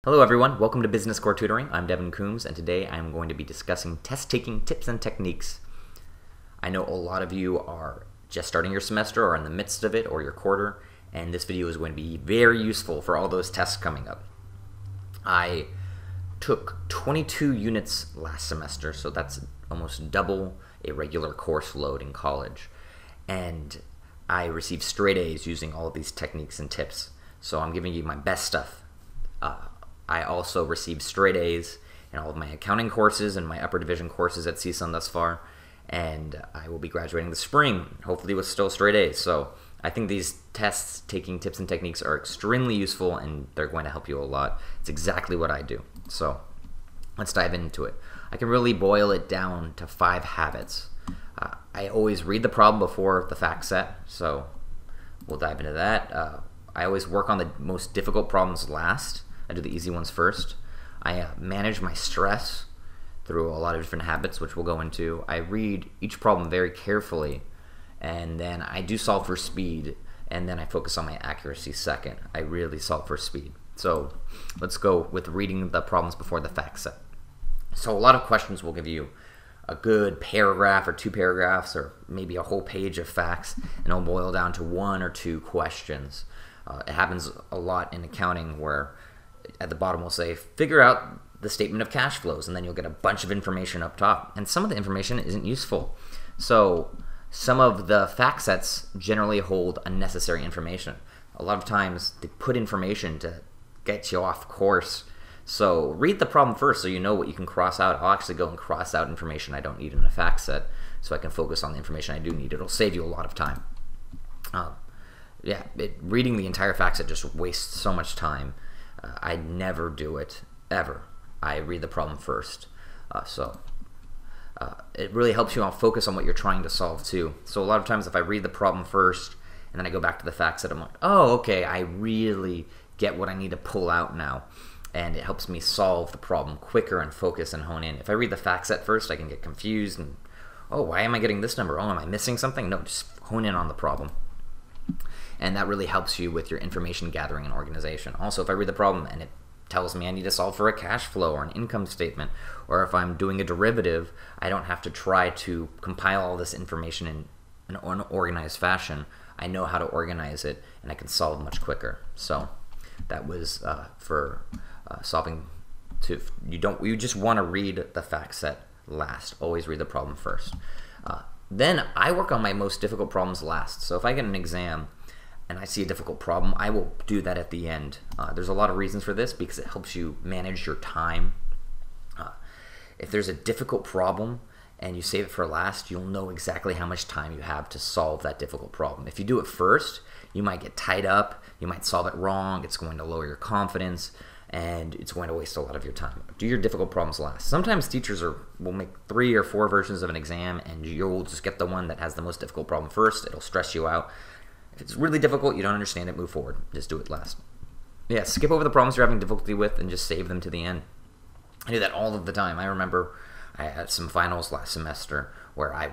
Hello everyone, welcome to Business Core Tutoring. I'm Devon Coombs, and today I'm going to be discussing test-taking tips and techniques. I know a lot of you are just starting your semester or in the midst of it or your quarter, and this video is going to be very useful for all those tests coming up. I took 22 units last semester, so that's almost double a regular course load in college, and I received straight A's using all of these techniques and tips, so I'm giving you my best stuff. I also received straight A's in all of my accounting courses and my upper division courses at CSUN thus far, and I will be graduating this spring, hopefully with still straight A's. So I think these tests, taking tips and techniques, are extremely useful, and they're going to help you a lot. It's exactly what I do. So let's dive into it. I can really boil it down to 5 habits. I always read the problem before the fact set, so we'll dive into that. I always work on the most difficult problems last. I do the easy ones first. I manage my stress through a lot of different habits, which we'll go into. I read each problem very carefully, and then I do solve for speed, and then I focus on my accuracy second. I really solve for speed. So let's go with reading the problems before the fact set. So a lot of questions will give you a good paragraph or 2 paragraphs or maybe a whole page of facts, and it'll boil down to 1 or 2 questions. It happens a lot in accounting where at the bottom we'll say, figure out the statement of cash flows, and then you'll get a bunch of information up top. And some of the information isn't useful. So some of the fact sets generally hold unnecessary information. A lot of times they put information to get you off course. So read the problem first so you know what you can cross out. I'll actually go and cross out information I don't need in a fact set so I can focus on the information I do need. It'll save you a lot of time. Reading the entire fact set just wastes so much time. I never do it, ever. I read the problem first. It really helps you focus on what you're trying to solve too. So a lot of times if I read the problem first and then I go back to the fact set, I'm like, oh, okay, I really get what I need to pull out now. And it helps me solve the problem quicker and focus and hone in. If I read the fact set first, I can get confused and, oh, why am I getting this number? Oh, am I missing something? No, just hone in on the problem. And that really helps you with your information gathering and organization. Also, if I read the problem and it tells me I need to solve for a cash flow or an income statement, or if I'm doing a derivative, I don't have to try to compile all this information in an organized fashion. I know how to organize it, and I can solve much quicker. So that was for solving. You just want to read the fact set last. Always read the problem first. Then I work on my most difficult problems last. So if I get an exam and I see a difficult problem, I will do that at the end. There's a lot of reasons for this because it helps you manage your time. If there's a difficult problem and you save it for last, you'll know exactly how much time you have to solve that difficult problem. If you do it first, you might get tied up, you might solve it wrong, it's going to lower your confidence, and it's going to waste a lot of your time. Do your difficult problems last. Sometimes teachers will make 3 or 4 versions of an exam, and you'll just get the one that has the most difficult problem first. It'll stress you out. If it's really difficult, you don't understand it, move forward. Just do it last. Yeah, skip over the problems you're having difficulty with and just save them to the end. I do that all of the time. I remember I had some finals last semester where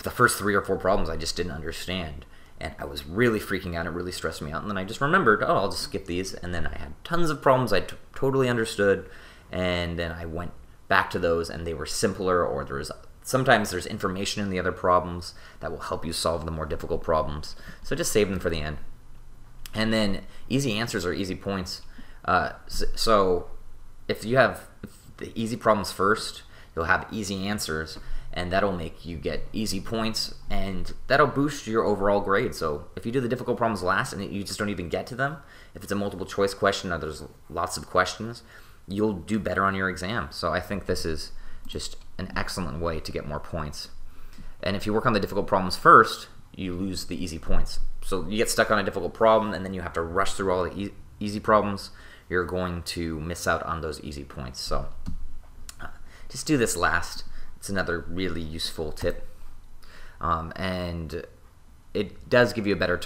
the first 3 or 4 problems I just didn't understand. And I was really freaking out. It really stressed me out. And then I just remembered, oh, I'll just skip these. And then I had tons of problems I totally understood. And then I went back to those, and they were simpler, or sometimes there's information in the other problems that will help you solve the more difficult problems. So just save them for the end. And then easy answers are easy points. So if you have the easy problems first, you'll have easy answers, and that'll make you get easy points, and that'll boost your overall grade. So if you do the difficult problems last and you just don't even get to them, if it's a multiple choice question or there's lots of questions, you'll do better on your exam. So I think this is just an excellent way to get more points. And if you work on the difficult problems first, you lose the easy points. So you get stuck on a difficult problem and then you have to rush through all the easy problems, you're going to miss out on those easy points. So just do this last. It's another really useful tip, and it does give you a better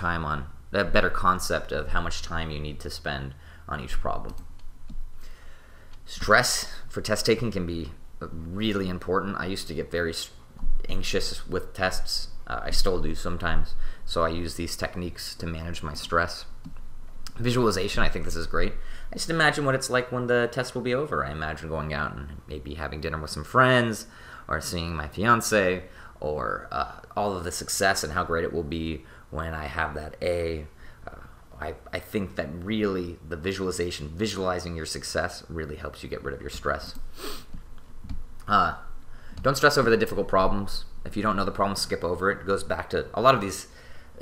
concept of how much time you need to spend on each problem. Stress for test taking can be really important. I used to get very anxious with tests. I still do sometimes, so I use these techniques to manage my stress. Visualization, I think this is great. I just imagine what it's like when the test will be over. I imagine going out and maybe having dinner with some friends, or seeing my fiance, or all of the success and how great it will be when I have that A. I think that really the visualization, visualizing your success, really helps you get rid of your stress. Don't stress over the difficult problems. If you don't know the problem, skip over it. It goes back to, a lot of these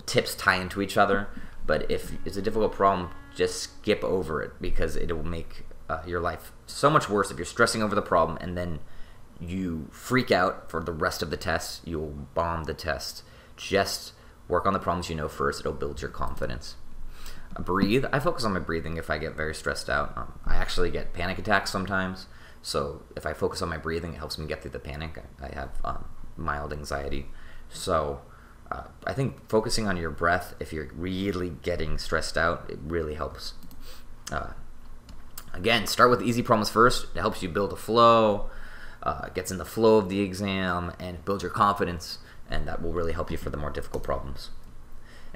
tips tie into each other, but if it's a difficult problem, just skip over it, because it will make your life so much worse if you're stressing over the problem and then you freak out for the rest of the test. You'll bomb the test. Just work on the problems you know first. It'll build your confidence. Breathe. I focus on my breathing if I get very stressed out. I actually get panic attacks sometimes, so if I focus on my breathing, it helps me get through the panic. I have mild anxiety, so I think focusing on your breath, if you're really getting stressed out, it really helps. Again, start with easy problems first. It helps you build a flow, gets in the flow of the exam, and build your confidence, and that will really help you for the more difficult problems.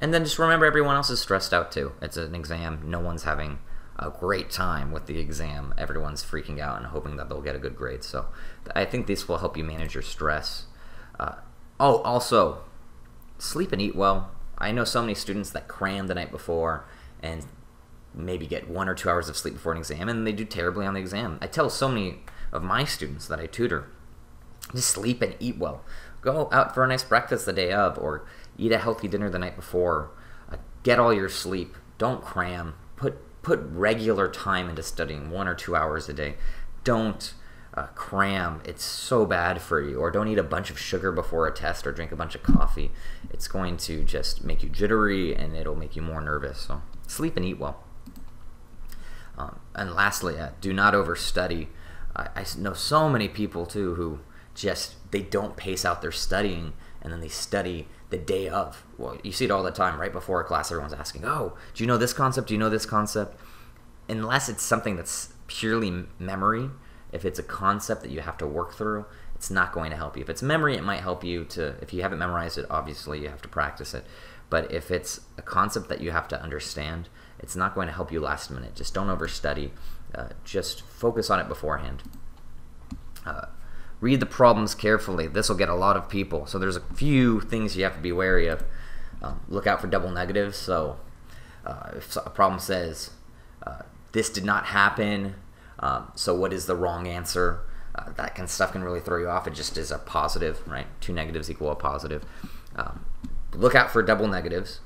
And then just remember, everyone else is stressed out too. It's an exam. No one's having a great time with the exam. Everyone's freaking out and hoping that they'll get a good grade. So I think this will help you manage your stress. Also, sleep and eat well. I know so many students that cram the night before and maybe get 1 or 2 hours of sleep before an exam, and they do terribly on the exam. I tell so many of my students that I tutor, just sleep and eat well. Go out for a nice breakfast the day of, or eat a healthy dinner the night before. Get all your sleep. Don't cram. Put regular time into studying, 1 or 2 hours a day. Don't cram. It's so bad for you. Or don't eat a bunch of sugar before a test, or drink a bunch of coffee. It's going to just make you jittery, and it'll make you more nervous. So sleep and eat well. And lastly, do not overstudy. I know so many people too who they don't pace out their studying, and then they study the day of. Well, you see it all the time. Right before a class, everyone's asking, oh, do you know this concept? Do you know this concept? Unless it's something that's purely memory, if it's a concept that you have to work through, it's not going to help you. If it's memory, it might help you to, if you haven't memorized it, obviously you have to practice it. But if it's a concept that you have to understand, it's not going to help you last minute. Just don't overstudy. Just focus on it beforehand. Read the problems carefully. This will get a lot of people. So there's a few things you have to be wary of. Look out for double negatives. So if a problem says, this did not happen, so what is the wrong answer? That stuff can really throw you off. It just is a positive, right? 2 negatives equal a positive. Look out for double negatives.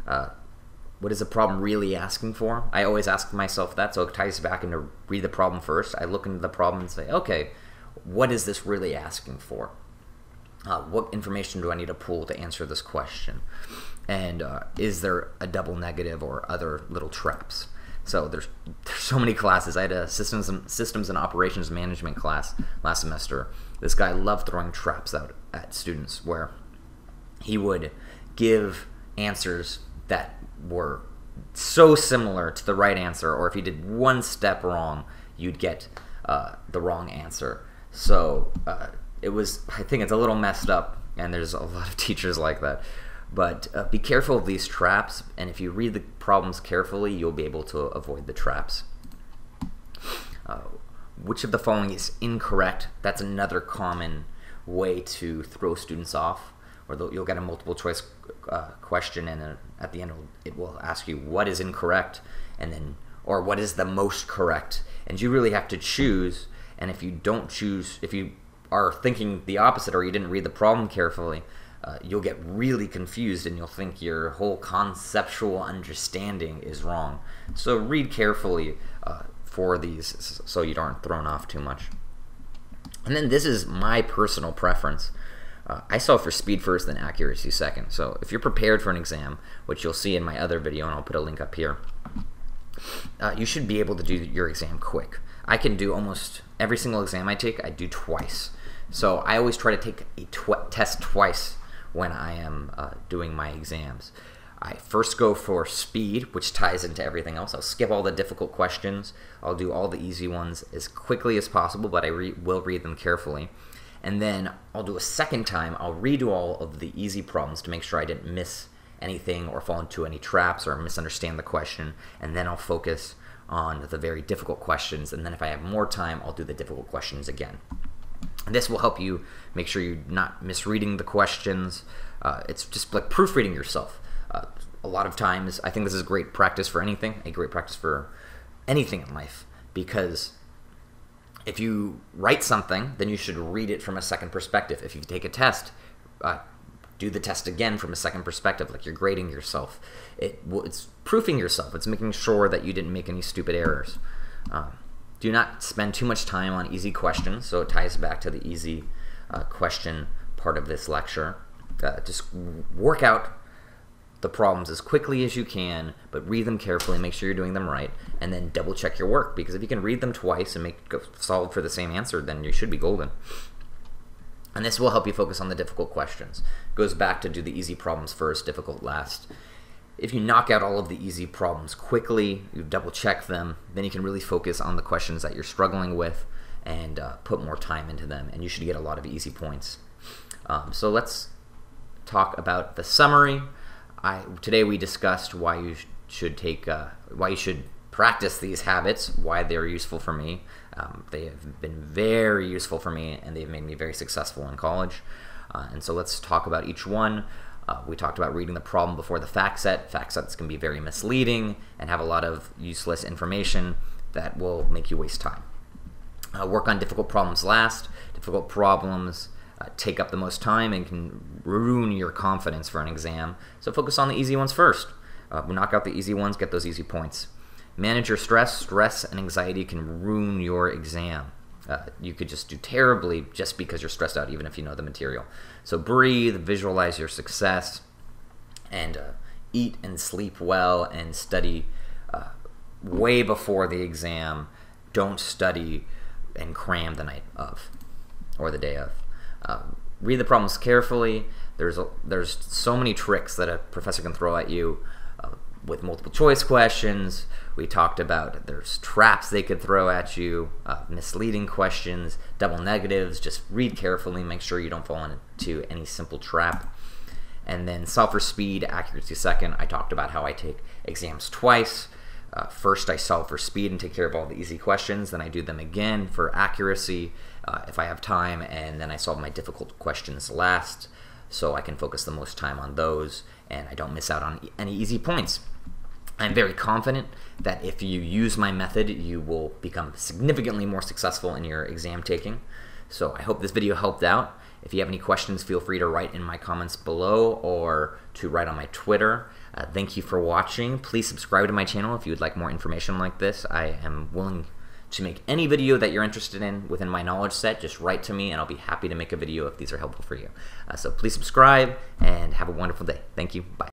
What is the problem really asking for? I always ask myself that, so it ties back into read the problem first. I look into the problem and say, okay, what is this really asking for? What information do I need to pull to answer this question? And is there a double negative or other little traps? So there's so many classes. I had a systems and operations management class last semester. This guy loved throwing traps out at students, where he would give answers that were so similar to the right answer, or if you did one step wrong, you'd get the wrong answer. So I think it's a little messed up, and there's a lot of teachers like that. But be careful of these traps, and if you read the problems carefully, you'll be able to avoid the traps. Which of the following is incorrect? That's another common way to throw students off, or you'll get a multiple choice question, and at the end it will ask you what is incorrect, and then, or what is the most correct, and you really have to choose. And if you don't choose, if you are thinking the opposite, or you didn't read the problem carefully, you'll get really confused, and you'll think your whole conceptual understanding is wrong. So read carefully for these, so you aren't thrown off too much. And then this is my personal preference. I solve for speed first, then accuracy second. So if you're prepared for an exam, which you'll see in my other video, and I'll put a link up here, you should be able to do your exam quick. I can do almost every single exam I take, I do twice. So I always try to take a test twice when I am doing my exams. I first go for speed, which ties into everything else. I'll skip all the difficult questions. I'll do all the easy ones as quickly as possible, but I will read them carefully. And then I'll do a second time. I'll redo all of the easy problems to make sure I didn't miss anything or fall into any traps or misunderstand the question, and then I'll focus on the very difficult questions, and then if I have more time, I'll do the difficult questions again. And this will help you make sure you're not misreading the questions. It's just like proofreading yourself. A lot of times, I think this is great practice for anything, a great practice for anything in life, because if you write something, then you should read it from a second perspective. If you take a test, do the test again from a second perspective, like you're grading yourself. It's proofing yourself. It's making sure that you didn't make any stupid errors. Do not spend too much time on easy questions, so it ties back to the easy question part of this lecture. Just work out the problems as quickly as you can, but read them carefully, make sure you're doing them right, and then double check your work, because if you can read them twice and solve for the same answer, then you should be golden. And this will help you focus on the difficult questions. It goes back to do the easy problems first, difficult last. If you knock out all of the easy problems quickly, you double check them, then you can really focus on the questions that you're struggling with and put more time into them, and you should get a lot of easy points. So let's talk about the summary. Today we discussed why you should practice these habits, why they're useful for me. They have been very useful for me, and they've made me very successful in college. And so let's talk about each one. We talked about reading the problem before the fact set. Fact sets can be very misleading and have a lot of useless information that will make you waste time. Work on difficult problems last. Difficult problems take up the most time and can ruin your confidence for an exam. So focus on the easy ones first. Knock out the easy ones, get those easy points. Manage your stress. Stress and anxiety can ruin your exam. You could just do terribly just because you're stressed out, even if you know the material. So breathe, visualize your success, and eat and sleep well, and study way before the exam. Don't study and cram the night of or the day of. Read the problems carefully. There's so many tricks that a professor can throw at you with multiple choice questions. We talked about there's traps they could throw at you, misleading questions, double negatives. Just read carefully, make sure you don't fall into any simple trap. And then solve for speed, accuracy second. I talked about how I take exams twice. First I solve for speed and take care of all the easy questions, then I do them again for accuracy if I have time, and then I solve my difficult questions last, so I can focus the most time on those and I don't miss out on any easy points. I'm very confident that if you use my method, you will become significantly more successful in your exam taking. So I hope this video helped out. If you have any questions, feel free to write in my comments below or to write on my Twitter. Thank you for watching. Please subscribe to my channel if you would like more information like this. I am willing to make any video that you're interested in within my knowledge set. Just write to me and I'll be happy to make a video if these are helpful for you. So please subscribe and have a wonderful day. Thank you. Bye.